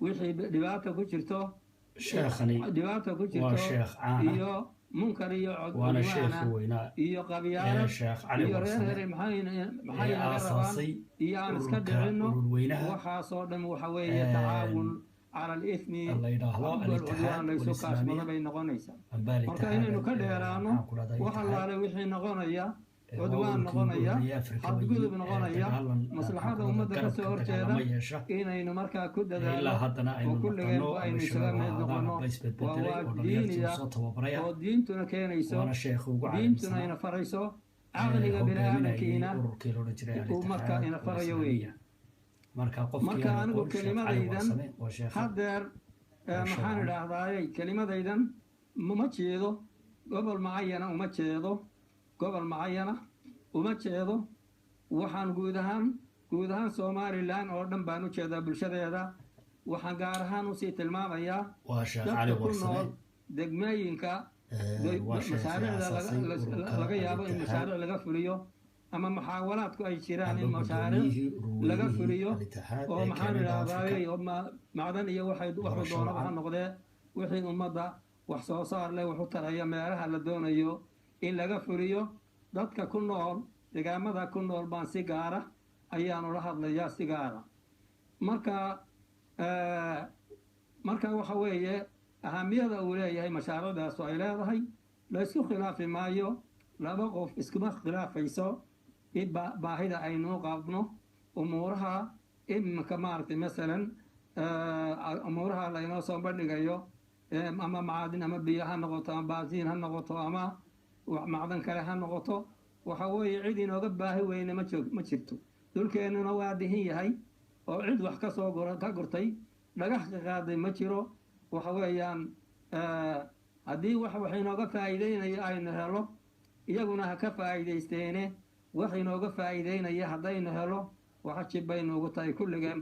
wixii dhibaato ku jirto sheekhani dhibaato ku waa jirto sheekh caana iyo munkar iyo waana cudwaana sheekhi weynaa iyo qabyaalad sheekh cali iyo reer warsame maxay ee naga rabaan aasaasay iyo aan iska ururka dhicino ururweynaha waxaasoo dhan waxa weeye tacaawun cala alithmi la yidhaahdo والعدوان alitixaad ليسوا كاسبنا walislaamiya بين نقونيسا amba marka inaynu ka dheeraano maxaan ku dhahdaa waxa alitixaad laale wixii noqonaya waa cudwaan ururkii noqonaya goboliyey afrika xadgudub noqonaya dagaalan maslaxada maxaan ku ummadda dhahdaa ka soo garabka horjeeda dagaalama yeesha inaynu markaa ku ilaa dadaalo haddana oo aynu kulligeen noqono ba aynu ama isaga shabaab mid ahaadaan noqono aba waa isbedbedelay waa oo diiniya dhalinyartii soo tababaraya oo diintuna keenayso waana sheekhi ugu diintuna caalamsanaa ina farayso caqliga bini'aadamkiina hogaaminayay ururkii la odhan jiray uu markaa alitixaad ina farayo walislaamiya weeye marka qofkii marka aan anigu aqoon sheekh cali kelimadaydan warsame waa sheekha haddeer waa maxaan sharcan idhaahdaaye kelimadaydan uma jeedo gobol macayana uma jeedo gobol macayana uma jeedo waxaan guud ahaan somalilan oo dhan baan u jeedaa bulshadeeda waxaan gaar ahaan usii tilmaamayaa waa sheekh cali dadka ku warsame nool degmooyinka waa sheekhi mashaariicda aasaasay ururka laga yaabo in alitixaad mashaariic laga fuliyo ama muxaawalaadku ay jiraan aba in mashaariic gudoomiyihii laga ururweynihii fuliyo alitixaad oo ee maxaan keenada idhahdaaye afrika oo macdan iyo waxuu doorasho doonaba ha wacan noqdee wixii ummadda wax soo saar leh wax u taraya meelaha la doonayo in laga fuliyo dadka ku nool deegaamada ku nool baan si gaara ayaanu la hadlayaa si gaara marka marka waxa weeye ahamiyada uu leeyahay mashaariicdaasu ay leedahay la isku khilaafi maayo laba qof iskuma khilaafayso baahida aynu qabno umuuraha iminka maaragtay masalan umuuraha laynoo soo bandhigayo ama macaadin ama biyo ha noqoto ama baasiin ha noqoto ama macdan kale ha noqoto waxa weeye cid inooga baahi weyne ma jirto dhulkeennuna waa dihin yahay oo cid wax ka gurtay dhagax ka qaaday ma jiro waxa weeyaan haddii wax inooga faa'iideynayo aynu helo iyaguna ha ka faa'iidaysteene wax inooga faa'iideynaya haddaynu helo waxa jib bay noogu tahay kulligeen